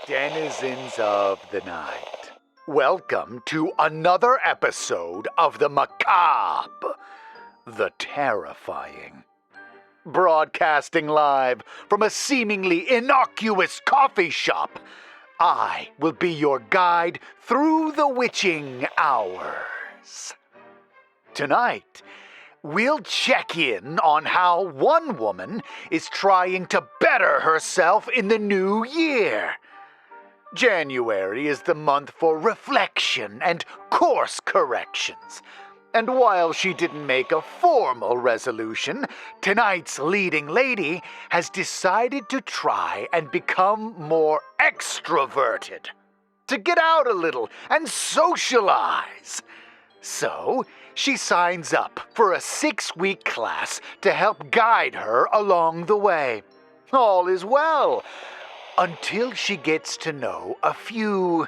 Denizens of the night, welcome to another episode of the macabre, the terrifying. Broadcasting live from a seemingly innocuous coffee shop, I will be your guide through the witching hours. Tonight, we'll check in on how one woman is trying to better herself in the new year. January is the month for reflection and course corrections. And while she didn't make a formal resolution, tonight's leading lady has decided to try and become more extroverted, to get out a little and socialize. So, she signs up for a 6-week class to help guide her along the way. All is well, until she gets to know a few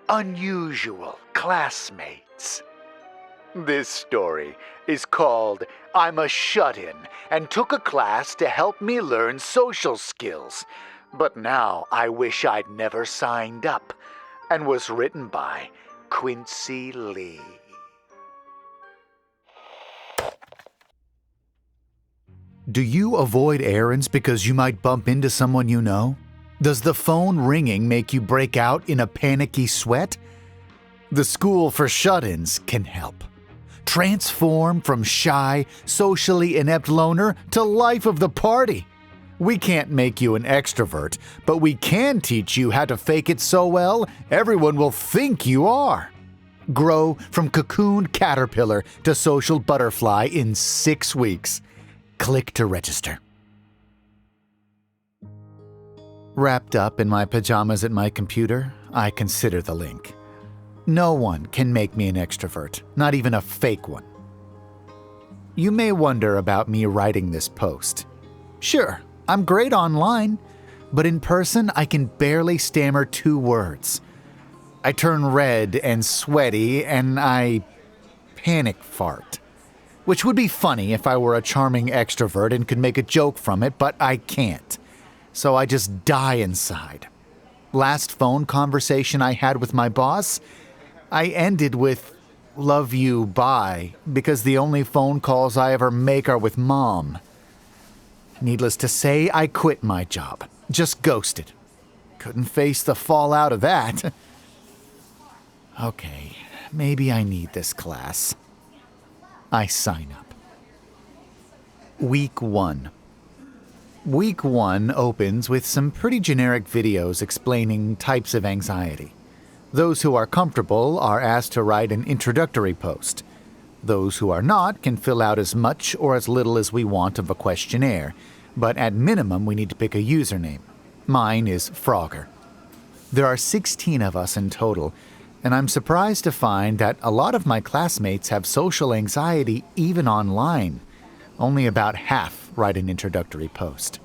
unusual classmates. This story is called I'm a Shut-In and took a class to help me learn social skills, but now I wish I'd never signed up, and was written by Quincy Lee. Do you avoid errands because you might bump into someone you know? Does the phone ringing make you break out in a panicky sweat? The School for Shut-Ins can help. Transform from shy, socially inept loner to life of the party. We can't make you an extrovert, but we can teach you how to fake it so well, everyone will think you are. Grow from cocooned caterpillar to social butterfly in 6 weeks. Click to register. Wrapped up in my pajamas at my computer, I consider the link. No one can make me an extrovert, not even a fake one. You may wonder about me writing this post. Sure, I'm great online, but in person I can barely stammer 2 words. I turn red and sweaty and I panic fart. Which would be funny if I were a charming extrovert and could make a joke from it, but I can't. So I just die inside. Last phone conversation I had with my boss, I ended with, "Love you, bye," because the only phone calls I ever make are with Mom. Needless to say, I quit my job. Just ghosted. Couldn't face the fallout of that. Okay, maybe I need this class. I sign up. Week 1. Week 1 opens with some pretty generic videos explaining types of anxiety. Those who are comfortable are asked to write an introductory post. Those who are not can fill out as much or as little as we want of a questionnaire, but at minimum we need to pick a username. Mine is Frogger. There are 16 of us in total, and I'm surprised to find that a lot of my classmates have social anxiety even online. Only about half write an introductory post.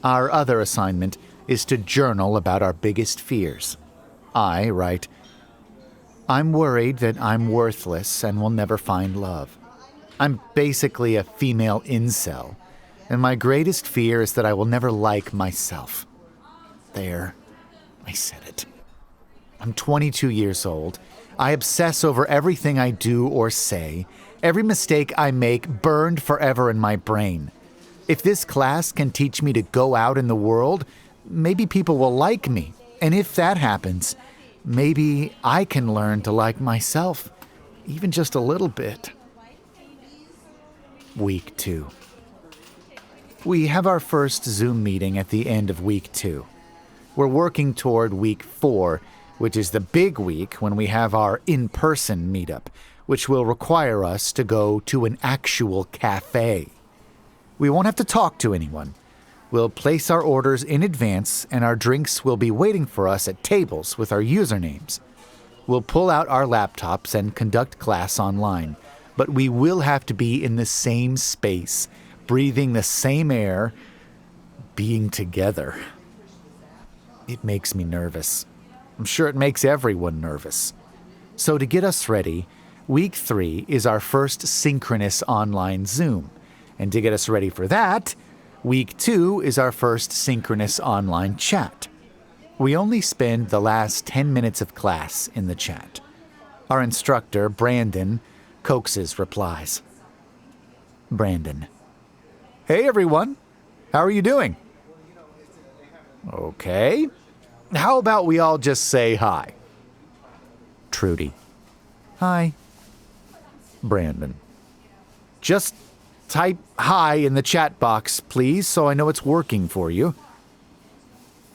Our other assignment is to journal about our biggest fears. I write, I'm worried that I'm worthless and will never find love. I'm basically a female incel, and my greatest fear is that I will never like myself. There, I said it. I'm 22 years old. I obsess over everything I do or say. Every mistake I make burned forever in my brain. If this class can teach me to go out in the world, maybe people will like me. And if that happens, maybe I can learn to like myself, even just a little bit. Week 2. We have our first Zoom meeting at the end of week 2. We're working toward week 4, which is the big week when we have our in-person meetup, which will require us to go to an actual cafe. We won't have to talk to anyone. We'll place our orders in advance, and our drinks will be waiting for us at tables with our usernames. We'll pull out our laptops and conduct class online, but we will have to be in the same space, breathing the same air, being together. It makes me nervous. I'm sure it makes everyone nervous. So to get us ready, week 3 is our first synchronous online Zoom. And to get us ready for that, week 2 is our first synchronous online chat. We only spend the last 10 minutes of class in the chat. Our instructor, Brandon, coaxes replies. Brandon. Hey everyone, how are you doing? Okay. How about we all just say hi? Trudy. Hi. Brandon. Just type hi in the chat box, please, so I know it's working for you.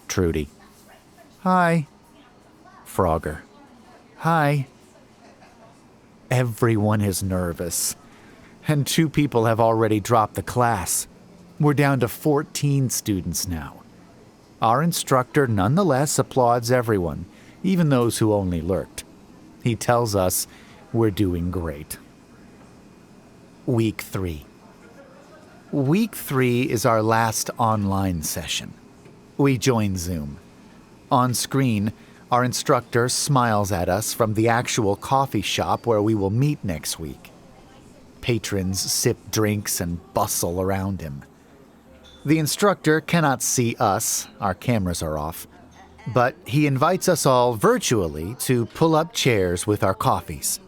Trudy. Hi. Frogger. Hi. Everyone is nervous, and 2 people have already dropped the class. We're down to 14 students now. Our instructor nonetheless applauds everyone, even those who only lurked. He tells us we're doing great. Week 3. Week 3 is our last online session. We join Zoom. On screen, our instructor smiles at us from the actual coffee shop where we will meet next week. Patrons sip drinks and bustle around him. The instructor cannot see us, our cameras are off, but he invites us all virtually to pull up chairs with our coffees.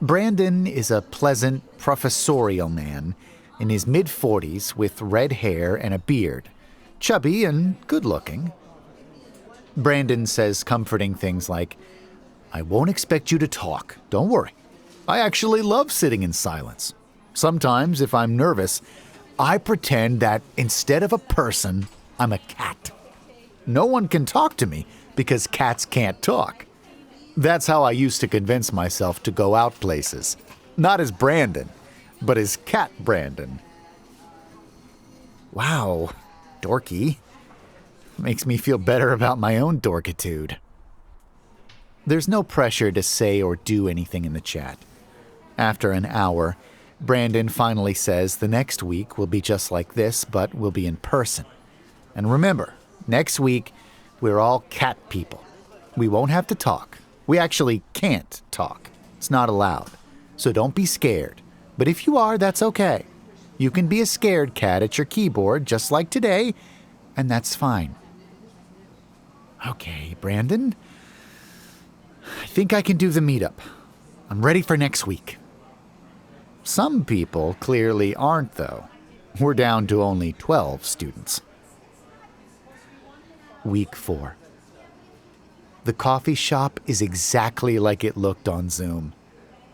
Brandon is a pleasant, professorial man in his mid-40s with red hair and a beard, chubby and good-looking. Brandon says comforting things like, I won't expect you to talk, don't worry. I actually love sitting in silence. Sometimes, if I'm nervous, I pretend that instead of a person, I'm a cat. No one can talk to me because cats can't talk. That's how I used to convince myself to go out places. Not as Brandon, but as Cat Brandon. Wow, dorky. Makes me feel better about my own dorkitude. There's no pressure to say or do anything in the chat. After an hour, Brandon finally says the next week will be just like this, but we'll be in person. And remember, next week, we're all cat people. We won't have to talk. We actually can't talk. It's not allowed. So don't be scared. But if you are, that's okay. You can be a scared cat at your keyboard, just like today, and that's fine. Okay, Brandon. I think I can do the meetup. I'm ready for next week. Some people clearly aren't, though. We're down to only 12 students. Week 4. The coffee shop is exactly like it looked on Zoom.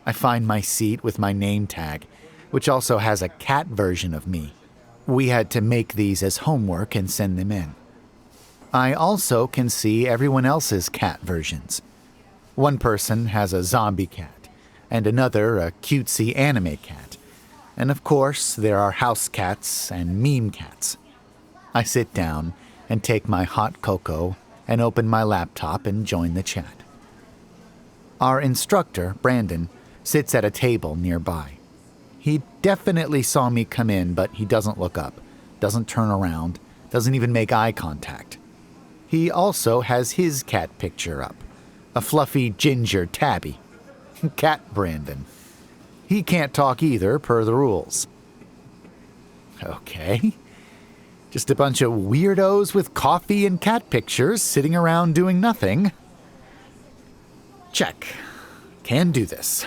I find my seat with my name tag, which also has a cat version of me. We had to make these as homework and send them in. I also can see everyone else's cat versions. One person has a zombie cat, and another a cutesy anime cat. And of course, there are house cats and meme cats. I sit down and take my hot cocoa and open my laptop and join the chat. Our instructor, Brandon, sits at a table nearby. He definitely saw me come in, but he doesn't look up, doesn't turn around, doesn't even make eye contact. He also has his cat picture up, a fluffy ginger tabby. Cat Brandon. He can't talk either, per the rules. Okay. Just a bunch of weirdos with coffee and cat pictures sitting around doing nothing. Check. Can do this.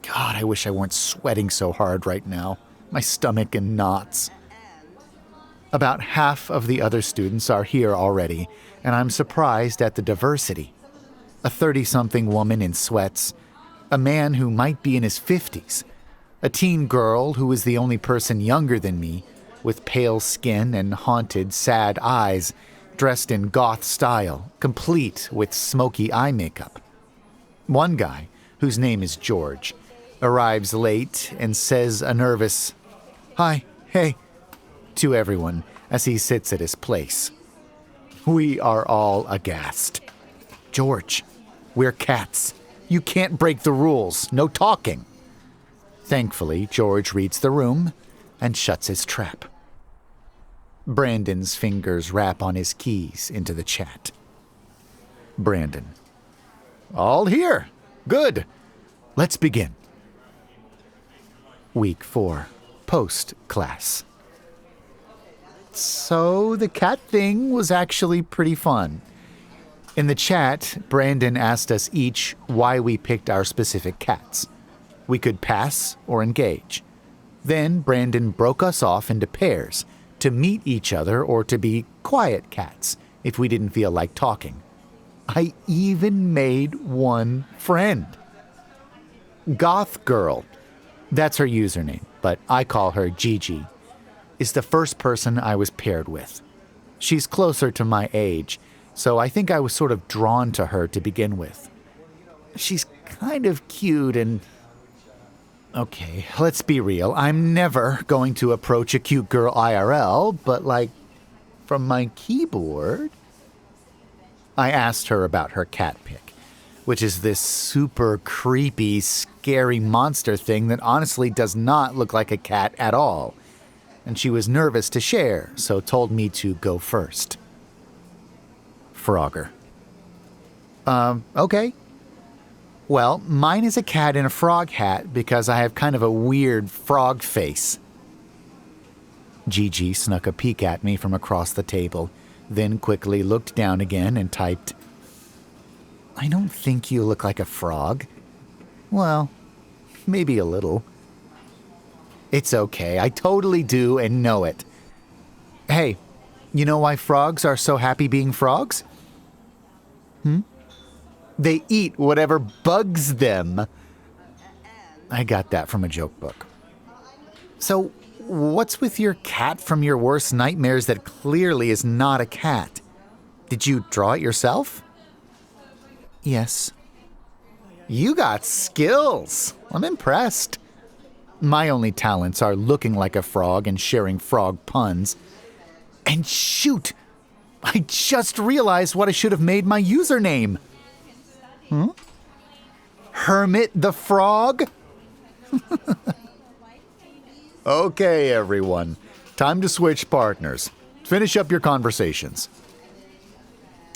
God, I wish I weren't sweating so hard right now. My stomach in knots. About half of the other students are here already, and I'm surprised at the diversity. A 30-something woman in sweats, a man who might be in his 50s, a teen girl who is the only person younger than me, with pale skin and haunted, sad eyes, dressed in goth style, complete with smoky eye makeup. One guy, whose name is George, arrives late and says a nervous, "Hi, hey," to everyone as he sits at his place. We are all aghast. George, we're cats. You can't break the rules. No talking. Thankfully, George reads the room and shuts his trap. Brandon's fingers rap on his keys into the chat. Brandon. All here. Good. Let's begin. Week 4. Post-class. So the cat thing was actually pretty fun. In the chat, Brandon asked us each why we picked our specific cats. We could pass or engage. Then Brandon broke us off into pairs to meet each other or to be quiet cats if we didn't feel like talking. I even made one friend. Goth Girl, that's her username, but I call her Gigi, is the first person I was paired with. She's closer to my age, so I think I was sort of drawn to her to begin with. She's kind of cute and... Okay, let's be real. I'm never going to approach a cute girl IRL, but like, from my keyboard... I asked her about her cat pic, which is this super creepy, scary monster thing that honestly does not look like a cat at all. And she was nervous to share, so told me to go first. Frogger. Okay. Well, mine is a cat in a frog hat because I have kind of a weird frog face. Gigi snuck a peek at me from across the table, then quickly looked down again and typed, I don't think you look like a frog. Well, maybe a little. It's okay, I totally do and know it. Hey, you know why frogs are so happy being frogs? They eat whatever bugs them. I got that from a joke book. So, what's with your cat from your worst nightmares that clearly is not a cat? Did you draw it yourself? Yes. You got skills. I'm impressed. My only talents are looking like a frog and sharing frog puns. And shoot! I just realized what I should have made my username. Hermit the Frog? Okay, everyone. Time to switch partners. Finish up your conversations.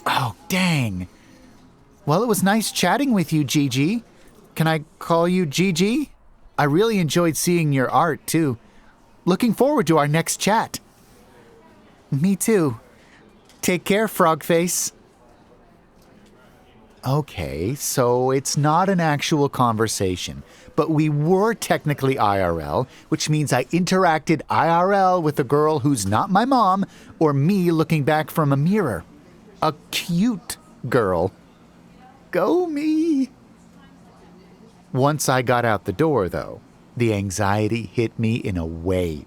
Oh, dang. Well, it was nice chatting with you, Gigi. Can I call you Gigi? I really enjoyed seeing your art, too. Looking forward to our next chat. Me too. Take care, Frogface. Okay, so it's not an actual conversation, but we were technically IRL, which means I interacted IRL with a girl who's not my mom or me looking back from a mirror. A cute girl. Go me. Once I got out the door, though, the anxiety hit me in a wave.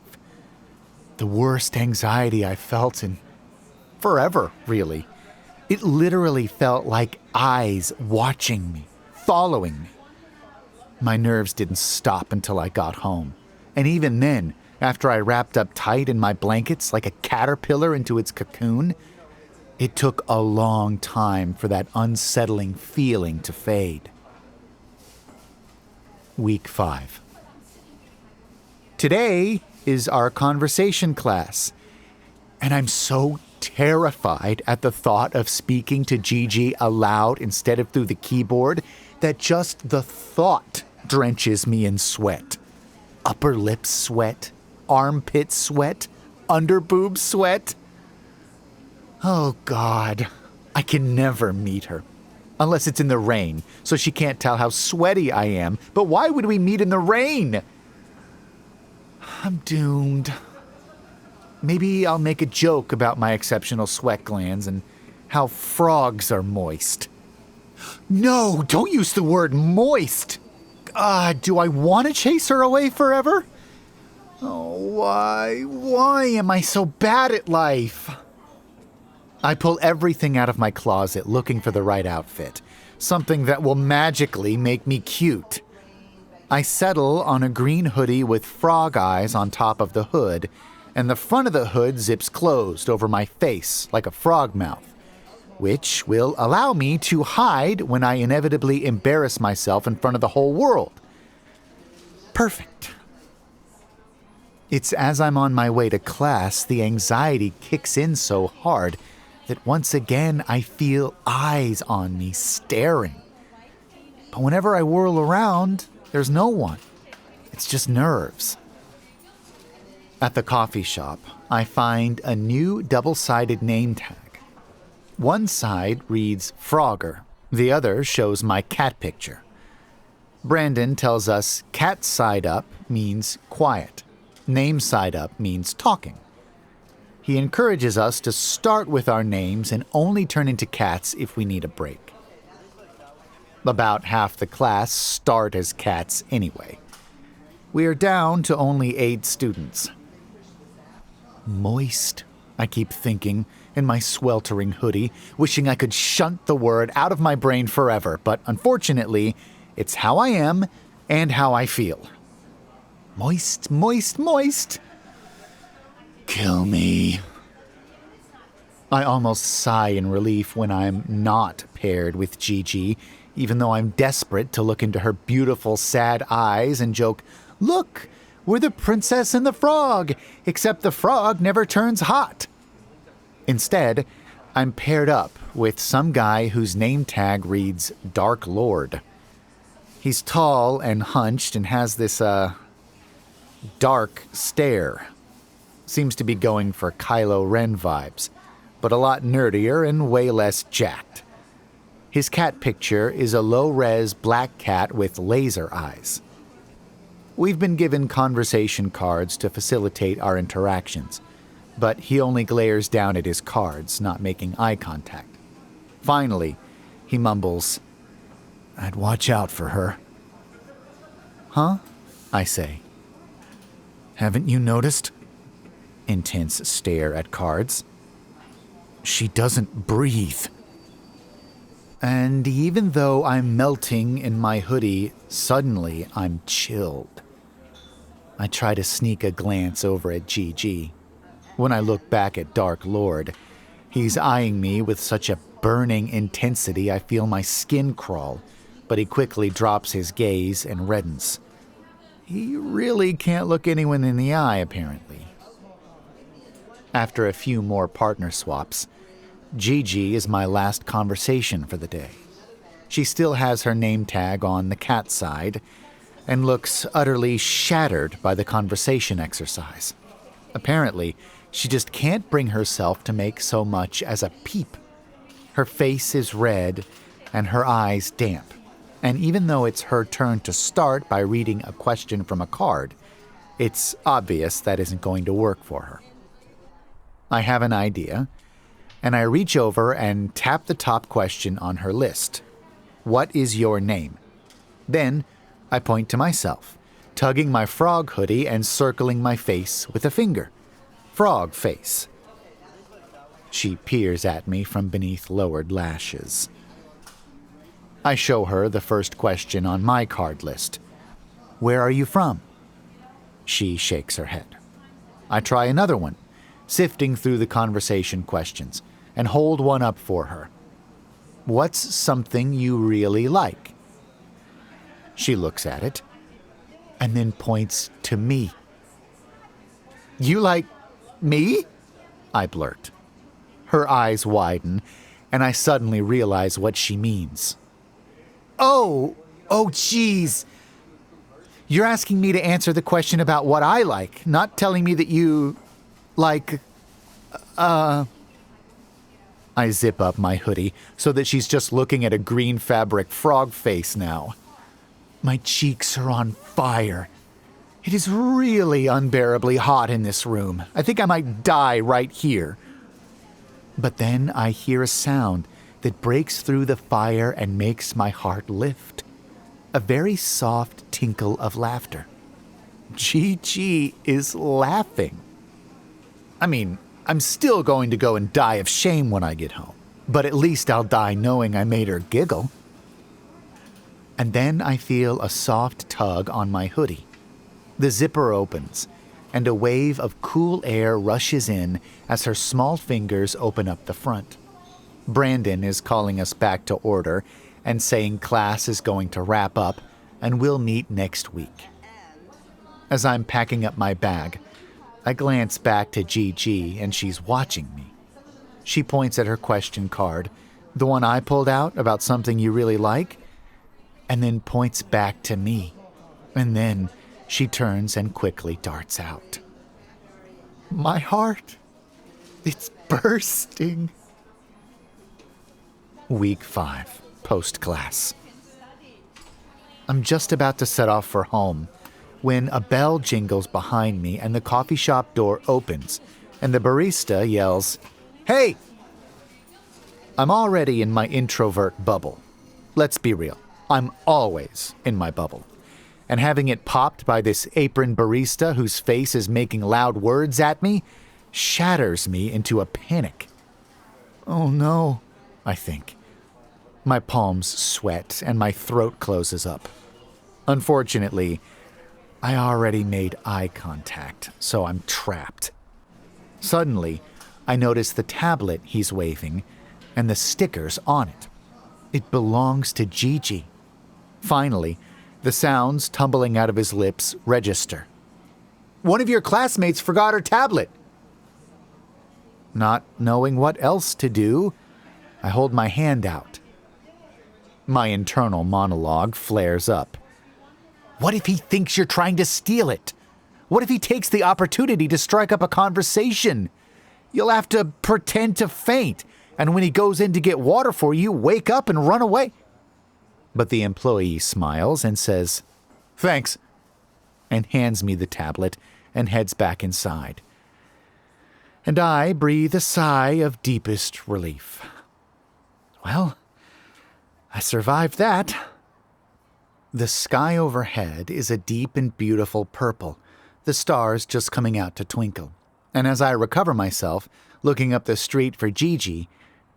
The worst anxiety I felt in forever, really. It literally felt like eyes watching me, following me. My nerves didn't stop until I got home. And even then, after I wrapped up tight in my blankets like a caterpillar into its cocoon, it took a long time for that unsettling feeling to fade. Week 5. Today is our conversation class, and I'm so terrified at the thought of speaking to Gigi aloud instead of through the keyboard that just the thought drenches me in sweat. Upper lip sweat, armpit sweat, underboob sweat. Oh God, I can never meet her. Unless it's in the rain, so she can't tell how sweaty I am. But why would we meet in the rain? I'm doomed. Maybe I'll make a joke about my exceptional sweat glands and how frogs are moist. No, don't use the word moist. Do I want to chase her away forever? Oh, why? Why am I so bad at life? I pull everything out of my closet looking for the right outfit. Something that will magically make me cute. I settle on a green hoodie with frog eyes on top of the hood, and the front of the hood zips closed over my face like a frog mouth, which will allow me to hide when I inevitably embarrass myself in front of the whole world. Perfect. It's as I'm on my way to class, the anxiety kicks in so hard that once again I feel eyes on me staring. But whenever I whirl around, there's no one. It's just nerves. At the coffee shop, I find a new double-sided name tag. One side reads Frogger, the other shows my cat picture. Brandon tells us cat side up means quiet, name side up means talking. He encourages us to start with our names and only turn into cats if we need a break. About half the class start as cats anyway. We are down to only 8 students. Moist, I keep thinking in my sweltering hoodie, wishing I could shunt the word out of my brain forever, but unfortunately, it's how I am and how I feel. Moist, moist, moist. Kill me. I almost sigh in relief when I'm not paired with Gigi, even though I'm desperate to look into her beautiful, sad eyes and joke, "Look, we're the princess and the frog, except the frog never turns hot." Instead, I'm paired up with some guy whose name tag reads Dark Lord. He's tall and hunched and has this, dark stare. Seems to be going for Kylo Ren vibes, but a lot nerdier and way less jacked. His cat picture is a low-res black cat with laser eyes. We've been given conversation cards to facilitate our interactions, but he only glares down at his cards, not making eye contact. Finally, he mumbles, "I'd watch out for her." "Huh?" I say. "Haven't you noticed?" Intense stare at cards. "She doesn't breathe." And even though I'm melting in my hoodie, suddenly I'm chilled. I try to sneak a glance over at Gigi. When I look back at Dark Lord, he's eyeing me with such a burning intensity I feel my skin crawl, but he quickly drops his gaze and reddens. He really can't look anyone in the eye, apparently. After a few more partner swaps, Gigi is my last conversation for the day. She still has her name tag on the cat side and looks utterly shattered by the conversation exercise. Apparently, she just can't bring herself to make so much as a peep. Her face is red and her eyes damp, and even though it's her turn to start by reading a question from a card, it's obvious that isn't going to work for her. I have an idea, and I reach over and tap the top question on her list. "What is your name?" Then I point to myself, tugging my frog hoodie and circling my face with a finger. Frog face. She peers at me from beneath lowered lashes. I show her the first question on my card list. "Where are you from?" She shakes her head. I try another one, sifting through the conversation questions, and hold one up for her. "What's something you really like?" She looks at it, and then points to me. "You like me?" I blurt. Her eyes widen, and I suddenly realize what she means. Oh, geez. You're asking me to answer the question about what I like, not telling me that you like, I zip up my hoodie so that she's just looking at a green fabric frog face now. My cheeks are on fire. It is really unbearably hot in this room. I think I might die right here. But then I hear a sound that breaks through the fire and makes my heart lift. A very soft tinkle of laughter. Gigi is laughing. I mean, I'm still going to go and die of shame when I get home, but at least I'll die knowing I made her giggle. And then I feel a soft tug on my hoodie. The zipper opens, and a wave of cool air rushes in as her small fingers open up the front. Brandon is calling us back to order and saying class is going to wrap up and we'll meet next week. As I'm packing up my bag, I glance back to Gigi and she's watching me. She points at her question card, the one I pulled out about something you really like, and then points back to me. And then she turns and quickly darts out. My heart, it's bursting. Week 5, post-class. I'm just about to set off for home when a bell jingles behind me and the coffee shop door opens and the barista yells, "Hey!" I'm already in my introvert bubble. Let's be real, I'm always in my bubble. And having it popped by this apron barista whose face is making loud words at me shatters me into a panic. Oh no, I think. My palms sweat and my throat closes up. Unfortunately, I already made eye contact, so I'm trapped. Suddenly, I notice the tablet he's waving and the stickers on it. It belongs to Gigi. Finally, the sounds tumbling out of his lips register. "One of your classmates forgot her tablet." Not knowing what else to do, I hold my hand out. My internal monologue flares up. What if he thinks you're trying to steal it? What if he takes the opportunity to strike up a conversation? You'll have to pretend to faint, and when he goes in to get water for you, wake up and run away. But the employee smiles and says, "Thanks," and hands me the tablet and heads back inside. And I breathe a sigh of deepest relief. Well, I survived that. The sky overhead is a deep and beautiful purple, the stars just coming out to twinkle. And as I recover myself, looking up the street for Gigi,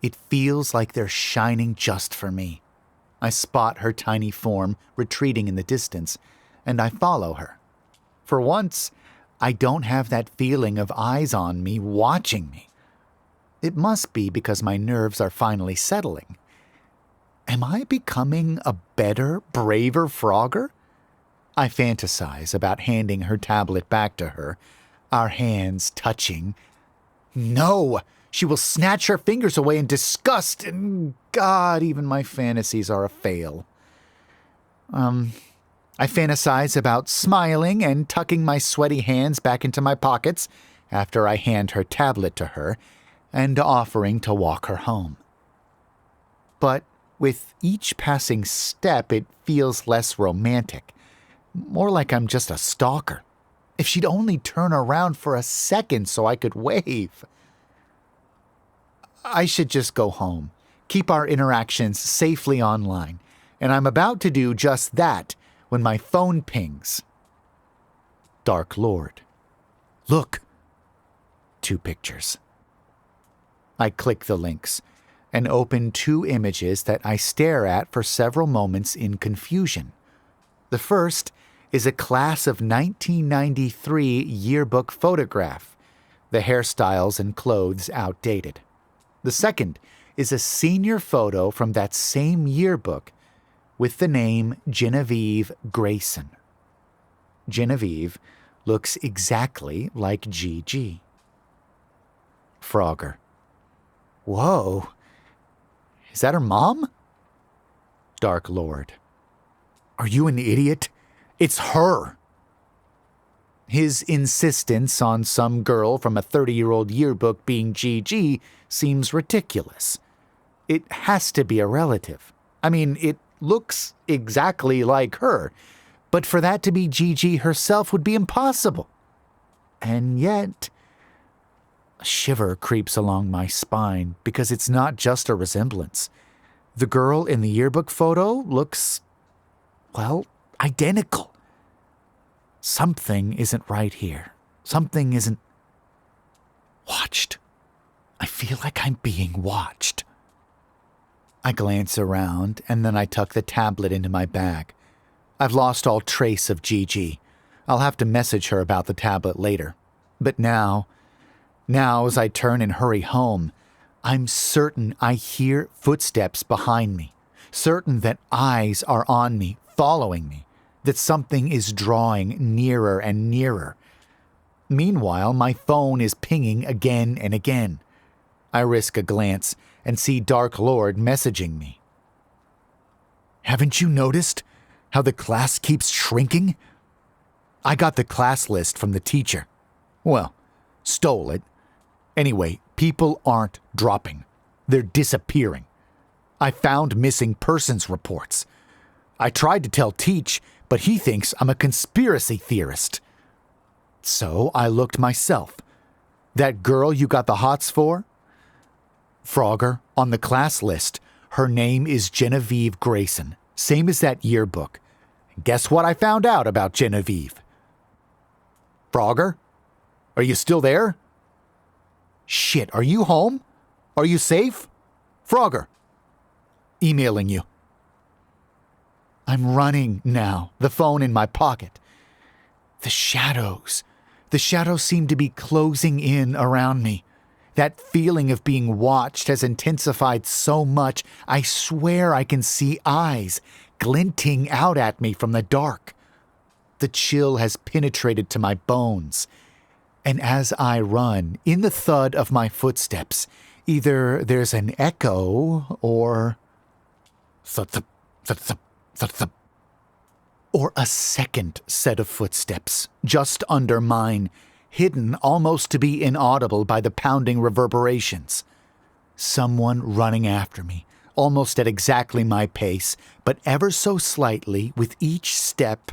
it feels like they're shining just for me. I spot her tiny form retreating in the distance, and I follow her. For once, I don't have that feeling of eyes on me watching me. It must be because my nerves are finally settling. Am I becoming a better, braver Frogger? I fantasize about handing her tablet back to her, our hands touching. No! She will snatch her fingers away in disgust, and God, even my fantasies are a fail. I fantasize about smiling and tucking my sweaty hands back into my pockets after I hand her tablet to her and offering to walk her home. But with each passing step, it feels less romantic, more like I'm just a stalker. If she'd only turn around for a second so I could wave. I should just go home, keep our interactions safely online, and I'm about to do just that when my phone pings. Dark Lord. Look. 2 pictures. I click the links and open 2 images that I stare at for several moments in confusion. The first is a class of 1993 yearbook photograph, the hairstyles and clothes outdated. The second is a senior photo from that same yearbook with the name Genevieve Grayson. Genevieve looks exactly like Gigi. Frogger. Whoa. Is that her mom? Dark Lord. Are you an idiot? It's her. His insistence on some girl from a 30-year-old yearbook being Gigi seems ridiculous. It has to be a relative. I mean, it looks exactly like her, but for that to be Gigi herself would be impossible. And yet, a shiver creeps along my spine because it's not just a resemblance. The girl in the yearbook photo looks, well, identical. Something isn't right here. Something isn't watched. I feel like I'm being watched. I glance around, and then I tuck the tablet into my bag. I've lost all trace of Gigi. I'll have to message her about the tablet later. But now as I turn and hurry home, I'm certain I hear footsteps behind me, certain that eyes are on me, following me, that something is drawing nearer and nearer. Meanwhile, my phone is pinging again and again. I risk a glance and see Dark Lord messaging me. Haven't you noticed how the class keeps shrinking? I got the class list from the teacher. Well, stole it. Anyway, people aren't dropping. They're disappearing. I found missing persons reports. I tried to tell Teach, but he thinks I'm a conspiracy theorist. So I looked myself. That girl you got the hots for? Frogger, on the class list, her name is Genevieve Grayson, same as that yearbook. Guess what I found out about Genevieve? Frogger? Are you still there? Shit, are you home? Are you safe? Frogger. Emailing you. I'm running now, the phone in my pocket. The shadows seem to be closing in around me. That feeling of being watched has intensified so much, I swear I can see eyes glinting out at me from the dark. The chill has penetrated to my bones. And as I run, in the thud of my footsteps, either there's an echo or thud-thup, thud-thup, thud-thup, or a second set of footsteps just under mine, hidden almost to be inaudible by the pounding reverberations. Someone running after me, almost at exactly my pace, but ever so slightly with each step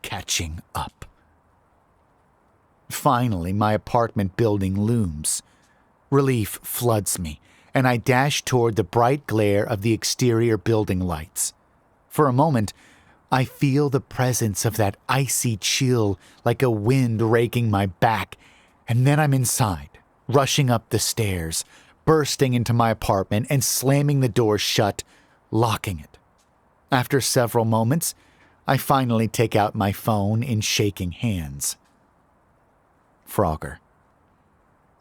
catching up. Finally, my apartment building looms. Relief floods me, and I dash toward the bright glare of the exterior building lights. For a moment, I feel the presence of that icy chill like a wind raking my back, and then I'm inside, rushing up the stairs, bursting into my apartment and slamming the door shut, locking it. After several moments, I finally take out my phone in shaking hands. Frogger.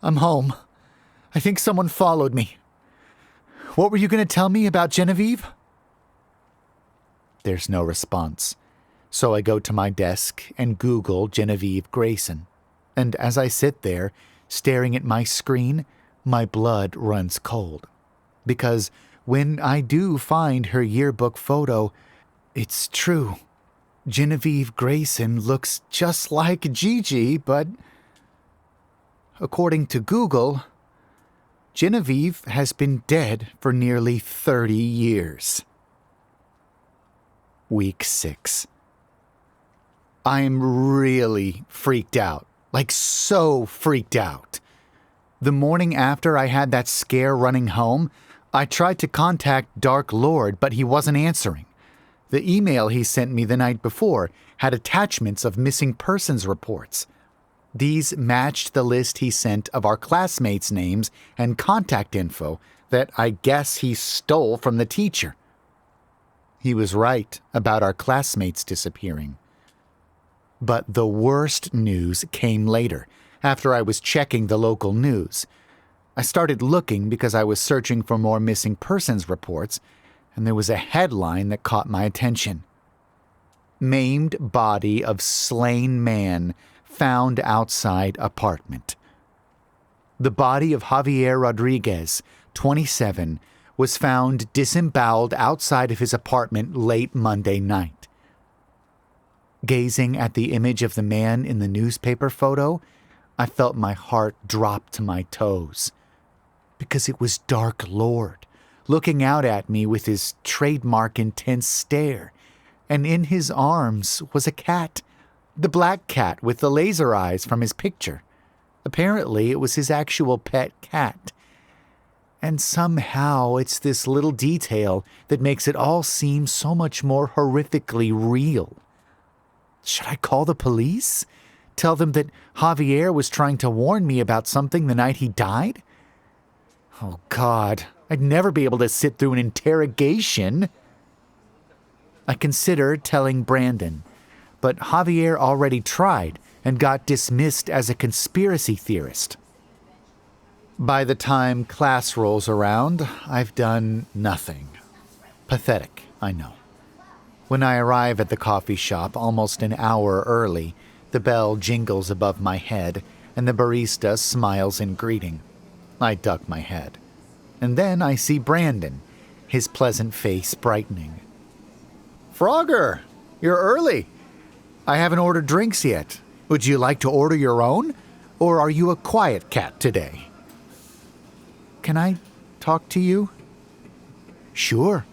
I'm home. I think someone followed me. What were you going to tell me about Genevieve? There's no response, so I go to my desk and Google Genevieve Grayson. And as I sit there, staring at my screen, my blood runs cold. Because when I do find her yearbook photo, it's true. Genevieve Grayson looks just like Gigi, but according to Google, Genevieve has been dead for nearly 30 years. Week 6. I'm really freaked out, like so freaked out. The morning after I had that scare running home, I tried to contact Dark Lord, but he wasn't answering. The email he sent me the night before had attachments of missing persons reports. These matched the list he sent of our classmates' names and contact info that I guess he stole from the teacher. He was right about our classmates disappearing. But the worst news came later, after I was checking the local news. I started looking because I was searching for more missing persons reports, and there was a headline that caught my attention. Maimed body of slain man found outside apartment. The body of Javier Rodriguez, 27, was found disemboweled outside of his apartment late Monday night. Gazing at the image of the man in the newspaper photo, I felt my heart drop to my toes. Because it was Dark Lord, looking out at me with his trademark intense stare, and in his arms was a cat, the black cat with the laser eyes from his picture. Apparently, it was his actual pet cat. And somehow it's this little detail that makes it all seem so much more horrifically real. Should I call the police? Tell them that Javier was trying to warn me about something the night he died? Oh, God, I'd never be able to sit through an interrogation. I considered telling Brandon, but Javier already tried and got dismissed as a conspiracy theorist. By the time class rolls around, I've done nothing. Pathetic, I know. When I arrive at the coffee shop almost an hour early, the bell jingles above my head and the barista smiles in greeting. I duck my head. And then I see Brandon, his pleasant face brightening. Frogger, you're early. I haven't ordered drinks yet. Would you like to order your own? Or are you a quiet cat today? Can I talk to you? Sure.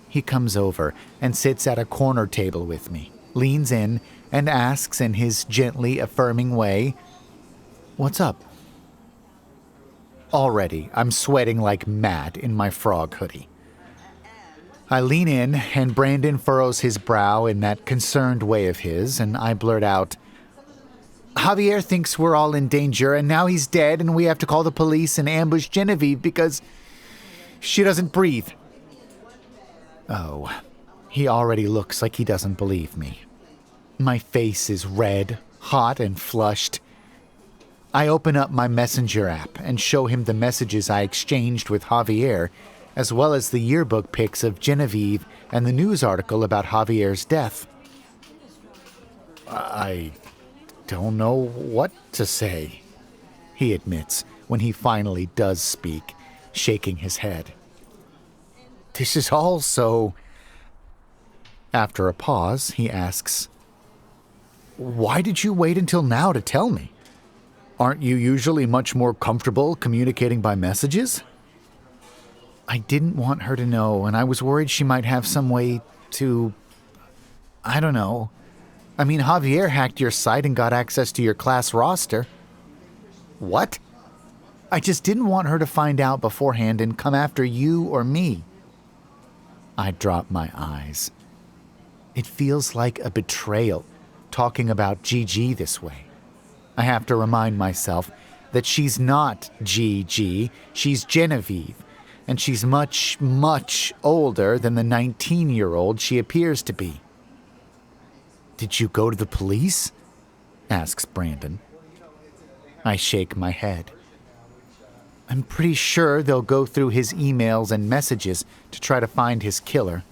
He comes over and sits at a corner table with me, leans in, and asks in his gently affirming way, "What's up?" Already, I'm sweating like mad in my frog hoodie. I lean in, and Brandon furrows his brow in that concerned way of his, and I blurt out, "Javier thinks we're all in danger, and now he's dead, and we have to call the police and ambush Genevieve because she doesn't breathe." Oh, he already looks like he doesn't believe me. My face is red, hot, and flushed. I open up my messenger app and show him the messages I exchanged with Javier, as well as the yearbook pics of Genevieve and the news article about Javier's death. "I don't know what to say," he admits when he finally does speak, shaking his head. "This is all so..." After a pause, he asks, "Why did you wait until now to tell me? Aren't you usually much more comfortable communicating by messages?" "I didn't want her to know, and I was worried she might have some way to... I don't know. I mean, Javier hacked your site and got access to your class roster." "What?" "I just didn't want her to find out beforehand and come after you or me." I drop my eyes. It feels like a betrayal, talking about Gigi this way. I have to remind myself that she's not Gigi, she's Genevieve, and she's much, much older than the 19-year-old she appears to be. "Did you go to the police?" asks Brandon. I shake my head. I'm pretty sure they'll go through his emails and messages to try to find his killer.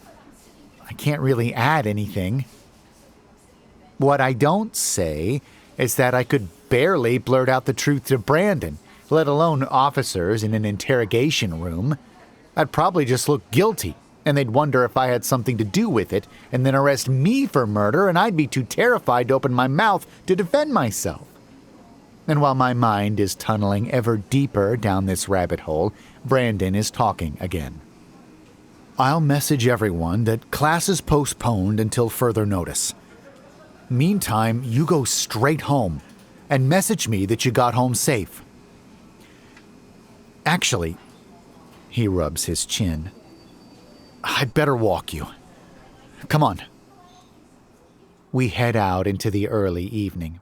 I can't really add anything. What I don't say is that I could barely blurt out the truth to Brandon, let alone officers in an interrogation room. I'd probably just look guilty, and they'd wonder if I had something to do with it, and then arrest me for murder, and I'd be too terrified to open my mouth to defend myself. And while my mind is tunneling ever deeper down this rabbit hole, Brandon is talking again. "I'll message everyone that class is postponed until further notice. Meantime, you go straight home and message me that you got home safe. Actually," he rubs his chin, "I'd better walk you. Come on." We head out into the early evening,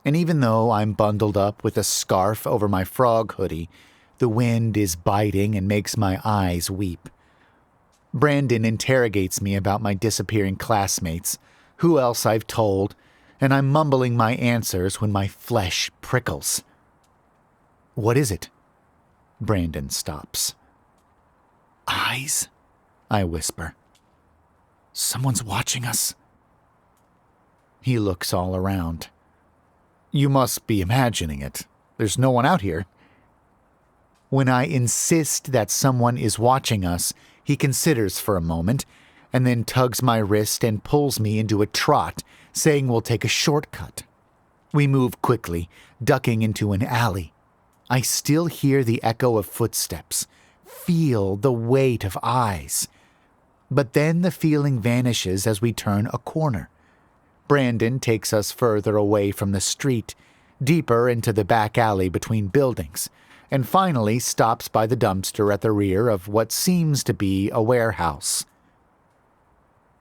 and even though I'm bundled up with a scarf over my frog hoodie, the wind is biting and makes my eyes weep. Brandon interrogates me about my disappearing classmates, who else I've told, and I'm mumbling my answers when my flesh prickles. "What is it?" Brandon stops. "Eyes?" I whisper. "Someone's watching us." He looks all around. "You must be imagining it. There's no one out here." When I insist that someone is watching us, he considers for a moment, and then tugs my wrist and pulls me into a trot, saying we'll take a shortcut. We move quickly, ducking into an alley. I still hear the echo of footsteps, feel the weight of eyes. But then the feeling vanishes as we turn a corner. Brandon takes us further away from the street, deeper into the back alley between buildings, and finally stops by the dumpster at the rear of what seems to be a warehouse.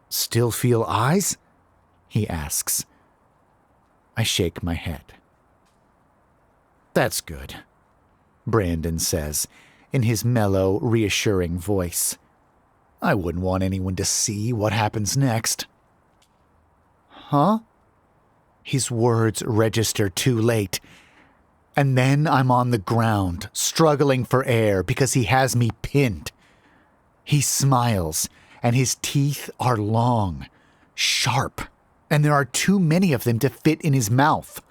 "Still feel eyes?" he asks. I shake my head. "That's good," Brandon says, in his mellow, reassuring voice. "I wouldn't want anyone to see what happens next." "Huh?" His words register too late. And then I'm on the ground, struggling for air because he has me pinned. He smiles, and his teeth are long, sharp, and there are too many of them to fit in his mouth.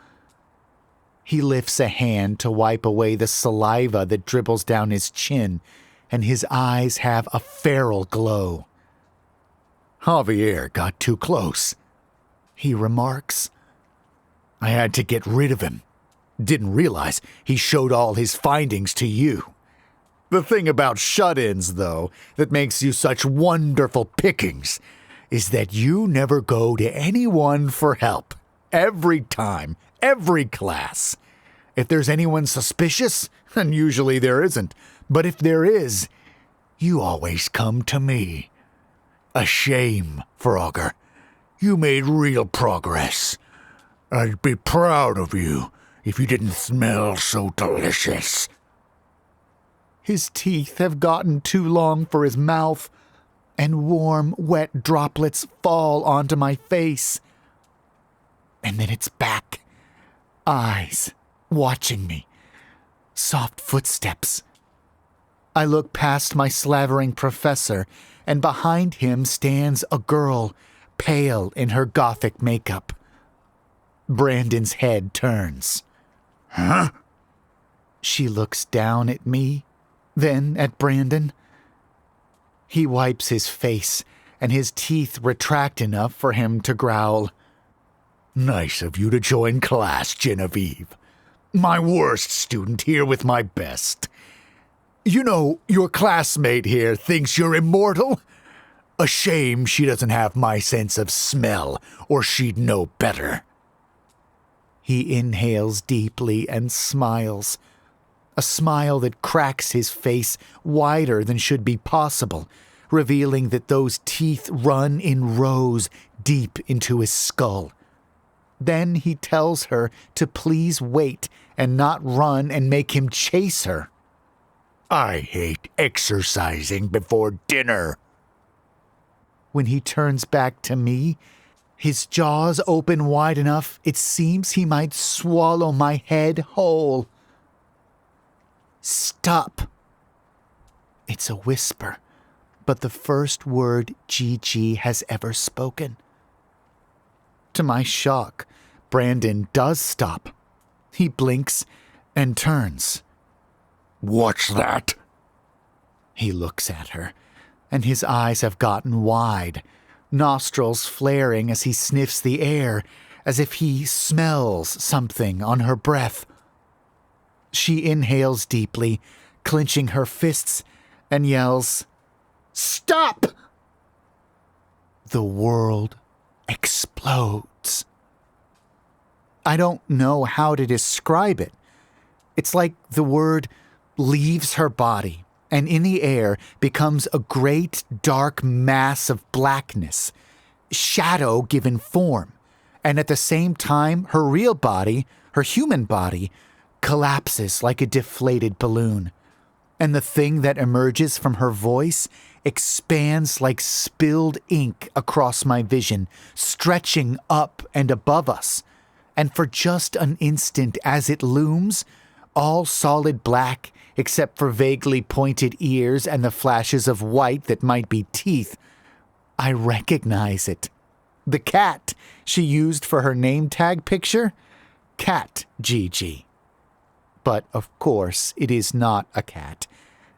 He lifts a hand to wipe away the saliva that dribbles down his chin, and his eyes have a feral glow. "Javier got too close," he remarks. "I had to get rid of him. Didn't realize he showed all his findings to you." The thing about shut-ins, though, that makes you such wonderful pickings is that you never go to anyone for help. Every time, every class. If there's anyone suspicious, and usually there isn't, but if there is, you always come to me. A shame, Frogger. You made real progress. I'd be proud of you if you didn't smell so delicious. His teeth have gotten too long for his mouth, and warm, wet droplets fall onto my face. And then it's back. Eyes watching me. Soft footsteps. I look past my slavering professor, and behind him stands a girl, pale in her gothic makeup. Brandon's head turns. Huh? She looks down at me, then at Brandon. He wipes his face, and his teeth retract enough for him to growl. Nice of you to join class, Genevieve. My worst student here with my best. You know, your classmate here thinks you're immortal. A shame she doesn't have my sense of smell, or she'd know better. He inhales deeply and smiles. A smile that cracks his face wider than should be possible, revealing that those teeth run in rows deep into his skull. Then he tells her to please wait and not run and make him chase her. I hate exercising before dinner. When he turns back to me, his jaws open wide enough it seems he might swallow my head whole. Stop. It's a whisper, but the first word Gigi has ever spoken. To my shock, Brandon does stop. He blinks and turns. What's that? He looks at her, and his eyes have gotten wide, nostrils flaring as he sniffs the air, as if he smells something on her breath. She inhales deeply, clenching her fists, and yells, Stop! The world explodes. I don't know how to describe it. It's like the word leaves her body, and in the air becomes a great dark mass of blackness, shadow given form, and at the same time her real body, her human body, collapses like a deflated balloon, and the thing that emerges from her voice expands like spilled ink across my vision, stretching up and above us, and for just an instant as it looms, all solid black except for vaguely pointed ears and the flashes of white that might be teeth, I recognize it. The cat she used for her name tag picture? Cat Gigi. But, of course, it is not a cat,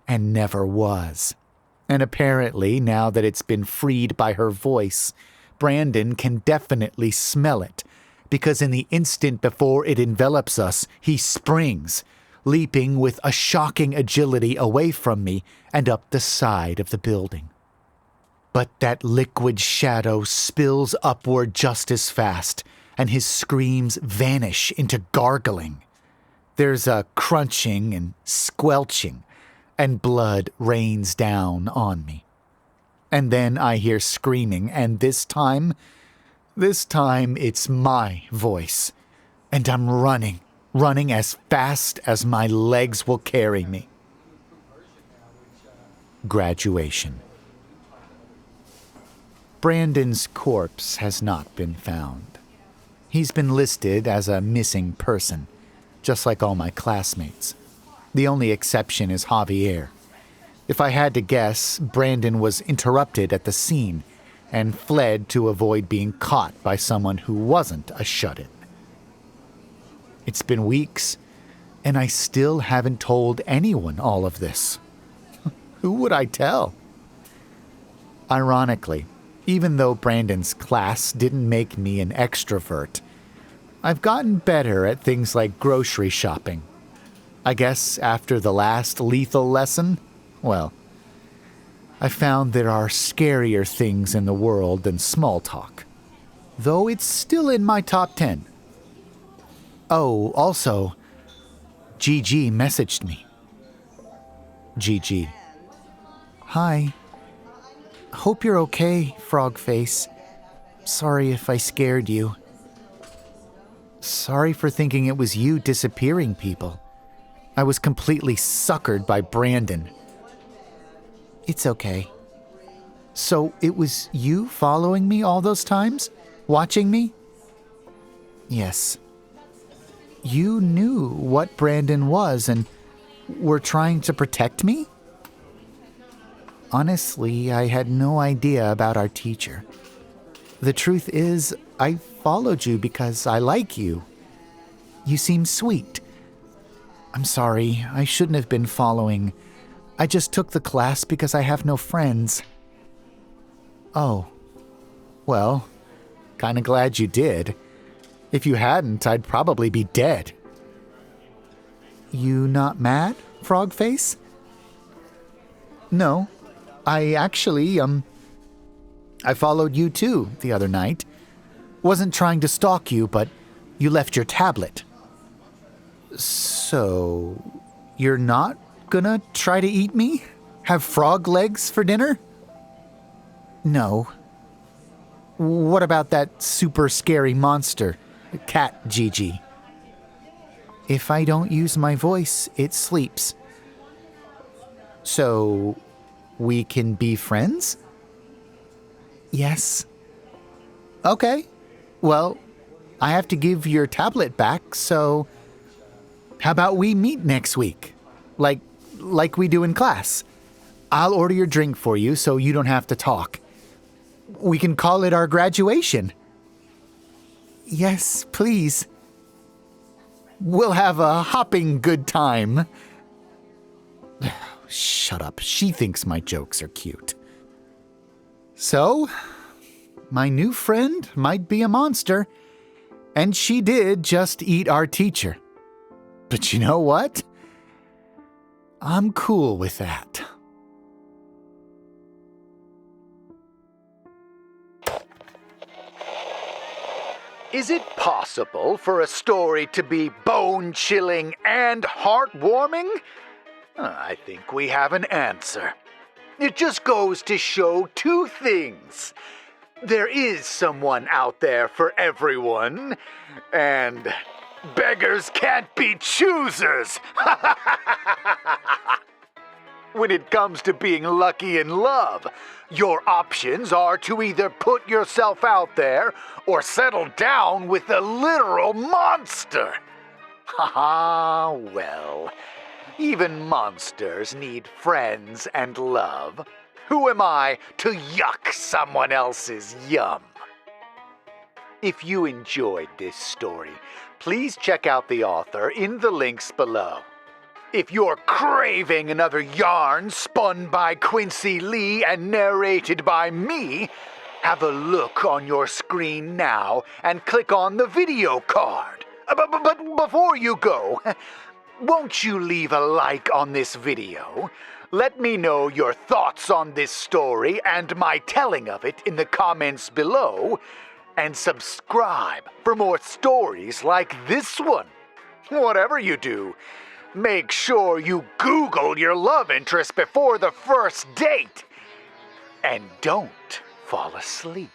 and never was. And apparently, now that it's been freed by her voice, Brandon can definitely smell it, because in the instant before it envelops us, he springs, leaping with a shocking agility away from me and up the side of the building. But that liquid shadow spills upward just as fast, and his screams vanish into gargling. There's a crunching and squelching, and blood rains down on me. And then I hear screaming, and this time it's my voice. And I'm running as fast as my legs will carry me. Graduation. Brandon's corpse has not been found. He's been listed as a missing person, just like all my classmates. The only exception is Javier. If I had to guess, Brandon was interrupted at the scene and fled to avoid being caught by someone who wasn't a shut-in. It's been weeks, and I still haven't told anyone all of this. Who would I tell? Ironically, even though Brandon's class didn't make me an extrovert, I've gotten better at things like grocery shopping. I guess after the last lethal lesson, well, I found there are scarier things in the world than small talk. Though it's still in my top 10. Oh, also, Gigi messaged me. Gigi. Hi. Hope you're okay, Frogface. Sorry if I scared you. Sorry for thinking it was you disappearing people. I was completely suckered by Brandon. It's okay. So it was you following me all those times? Watching me? Yes. You knew what Brandon was and were trying to protect me? Honestly, I had no idea about our teacher. The truth is, I followed you because I like you. You seem sweet. I'm sorry, I shouldn't have been following. I just took the class because I have no friends. Oh. Well, kinda glad you did. If you hadn't, I'd probably be dead. You not mad, Frogface? No. I actually, I followed you too the other night. Wasn't trying to stalk you, but you left your tablet. So, you're not gonna try to eat me? Have frog legs for dinner? No. What about that super scary monster, Cat Gigi? If I don't use my voice, it sleeps. So, we can be friends? Yes. Okay. Well, I have to give your tablet back, so how about we meet next week? Like we do in class. I'll order your drink for you so you don't have to talk. We can call it our graduation. Yes, please. We'll have a hopping good time. Shut up. She thinks my jokes are cute. So, my new friend might be a monster, and she did just eat our teacher. But you know what? I'm cool with that. Is it possible for a story to be bone-chilling and heartwarming? I think we have an answer. It just goes to show two things. There is someone out there for everyone, and beggars can't be choosers. When it comes to being lucky in love, your options are to either put yourself out there or settle down with a literal monster. Haha, well, even monsters need friends and love. Who am I to yuck someone else's yum? If you enjoyed this story, please check out the author in the links below. If you're craving another yarn spun by Quincy Lee and narrated by me, have a look on your screen now and click on the video card. But before you go, won't you leave a like on this video? Let me know your thoughts on this story and my telling of it in the comments below, and subscribe for more stories like this one. Whatever you do, make sure you Google your love interest before the first date. And don't fall asleep.